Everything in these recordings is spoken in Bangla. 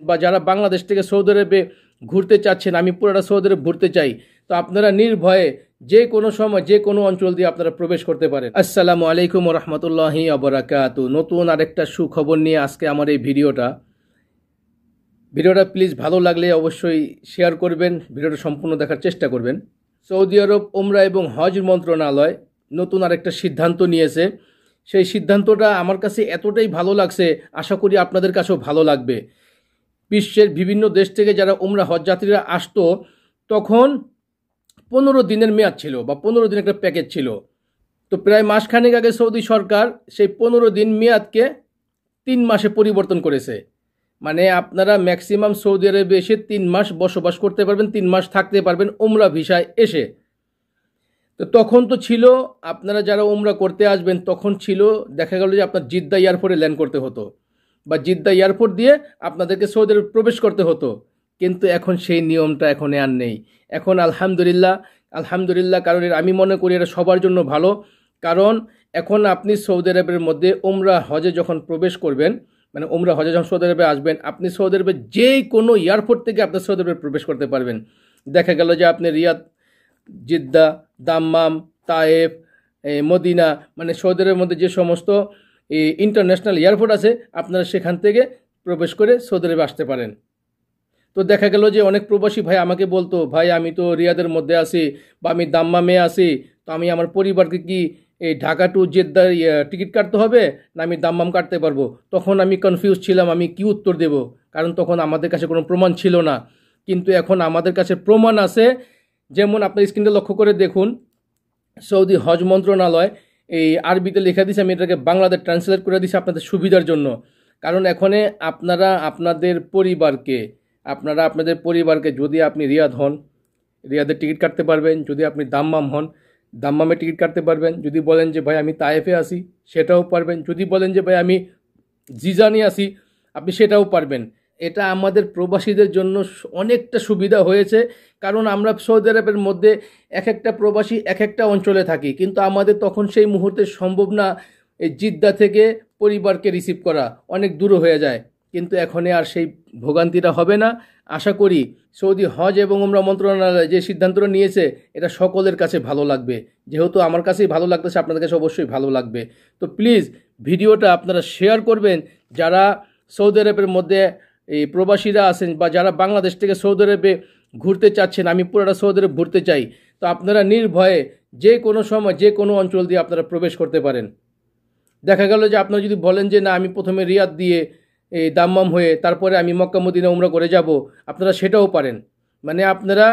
বা যারা বাংলাদেশ থেকে সৌদি আরবে ঘুরতে চাচ্ছেন, আমি পুরোটা সৌদি আরব ঘুরতে চাই, তো আপনারা নির্ভয়ে যে কোনো সময় যে কোনো অঞ্চল দিয়ে আপনারা প্রবেশ করতে পারেন। আসসালামু আলাইকুম ওয়া রাহমাতুল্লাহি ওয়া বারাকাতুহু। নতুন আরেকটা সুখবর নিয়ে আজকে আমার এই ভিডিওটা প্লিজ ভালো লাগলে অবশ্যই শেয়ার করবেন, ভিডিওটা সম্পূর্ণ দেখার চেষ্টা করবেন। সৌদি আরব উমরা এবং হজ মন্ত্রণালয় নতুন আরেকটা সিদ্ধান্ত নিয়েছে। সেই সিদ্ধান্তটা আমার কাছে এতটাই ভালো লাগছে, আশা করি আপনাদের কাছেও ভালো লাগবে। বিশ্বের বিভিন্ন দেশ থেকে যারা উমরা হজ যাত্রীরা আসতো, তখন 15 দিনের মেয়াদ ছিল বা 15 দিন একটা প্যাকেজ ছিল। তো প্রায় মাসখানেক আগে সৌদি সরকার সেই 15 দিন মেয়াদকে 3 মাসে পরিবর্তন করেছে। মানে আপনারা ম্যাক্সিমাম সৌদি আরবে এসে 3 মাস বসবাস করতে পারবেন, 3 মাস থাকতে পারবেন উমরা ভিসায় এসে। তো তখন তো ছিল, আপনারা যারা উমরা করতে আসবেন তখন ছিল, দেখা গেল যে আপনার জিদ্দা এয়ারপোর্টে ল্যান্ড করতে হতো বা জিদ্দা এয়ারপোর্ট দিয়ে আপনাদেরকে সৌদি আরবে প্রবেশ করতে হতো। কিন্তু এখন সেই নিয়মটা এখন আর নেই। এখন আলহামদুলিল্লাহ, কারণ আমি মনে করি এটা সবার জন্য ভালো। কারণ এখন আপনি সৌদি আরবের মধ্যে উমরা হজে যখন প্রবেশ করবেন, মানে উমরা হজে যখন সৌদি আরবে আসবেন, আপনি সৌদি আরবে যে কোনো এয়ারপোর্ট থেকে আপনি সৌদি আরবে প্রবেশ করতে পারবেন। দেখা গেল যে আপনি রিয়াদ, জিদ্দা, দাম্মাম, তায়েফ, মদিনা, মানে সৌদি আরবের মধ্যে যে সমস্ত ইন্টারন্যাশনাল এয়ারপোর্ট আছে, আপনারা সেখান থেকে প্রবেশ করে সৌদি আরবে আসতে পারেন। তো দেখা গেল যে অনেক প্রবাসী ভাই আমাকে বলতো, ভাই আমি তো রিয়াদের মধ্যে আছি বা আমি দাম্মামে আছি, তো আমি আমার পরিবারকে কি এই ঢাকা টু জেদ্দার টিকিট কাটতে হবে না আমি দাম্মাম কাটতে পারবো? তখন আমি কনফিউজ ছিলাম, আমি কি উত্তর দেব, কারণ তখন আমাদের কাছে কোনো প্রমাণ ছিল না। কিন্তু এখন আমাদের কাছে প্রমাণ আছে। যেমন আপনার স্ক্রিনটা লক্ষ্য করে দেখুন, সৌদি হজ মন্ত্রণালয় এই আরবিতে লেখা দিয়েছে, আমি এটাকে বাংলাতে ট্রান্সলেট করে দিয়েছি আপনাদের সুবিধার জন্য। কারণ এখানে আপনারা আপনাদের পরিবারকে যদি আপনি রিয়াদ হন, রিয়াদের টিকিট কাটতে পারবেন। যদি আপনি দাম্মাম হন, দাম্মামের টিকিট কাটতে পারবেন। যদি বলেন যে ভাই আমি তায়েফে আসি, সেটাও পারবেন। যদি বলেন যে ভাই আমি জিজানে আসি, আপনি সেটাও পারবেন। এটা আমাদের প্রবাসীদের জন্য অনেকটা সুবিধা হয়েছে। কারণ আমরা সৌদি আরবের মধ্যে এক একটা প্রবাসী এক একটা অঞ্চলে থাকি, কিন্তু আমাদের তখন সেই মুহূর্তে সম্ভব না এই জিদ্দা থেকে পরিবারকে রিসিভ করা, অনেক দূর হয়ে যায়। কিন্তু এখন আর সেই ভোগান্তিটা হবে না। আশা করি সৌদি হজ এবং উমরা মন্ত্রণালয় যে সিদ্ধান্তটা নিয়েছে, এটা সকলের কাছে ভালো লাগবে। যেহেতু আমার কাছেই ভালো লাগতেছে, আপনাদের কাছে অবশ্যই ভালো লাগবে। তো প্লিজ ভিডিওটা আপনারা শেয়ার করবেন। যারা সৌদি আরবের মধ্যে এই প্রবাসীরা আছেন বা যারা বাংলাদেশ থেকে সৌদি আরবে ঘুরতে চাচ্ছেন, আমি পুরোটা সৌদি আরব ঘুরতে চাই, তো আপনারা নির্ভয়ে যে কোনো সময় যে কোনো অঞ্চল দিয়ে আপনারা প্রবেশ করতে পারেন। দেখা গেল যে আপনারা যদি বলেন যে না আমি প্রথমে রিয়াদ দিয়ে এই দাম্মাম হয়ে তারপরে আমি মক্কা মদিনা উমরা করে যাব, আপনারা সেটাও পারেন। মানে আপনারা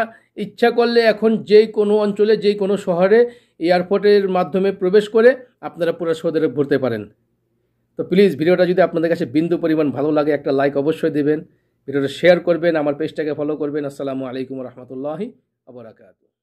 ইচ্ছা করলে এখন যেই কোনো অঞ্চলে যেই কোনো শহরে এয়ারপোর্টের মাধ্যমে প্রবেশ করে আপনারা পুরো সৌদি আরব ঘুরতে পারেন। তো প্লিজ ভিডিওটা যদি আপনাদের কাছে বিন্দু পরিমাণ ভালো লাগে, একটা লাইক অবশ্যই দেবেন, ভিডিওটা শেয়ার করবেন, আমার পেজটাকে ফলো করবেন। আসসালামু আলাইকুম রহমতুল্লাহি ওয়া বারাকাতুহু।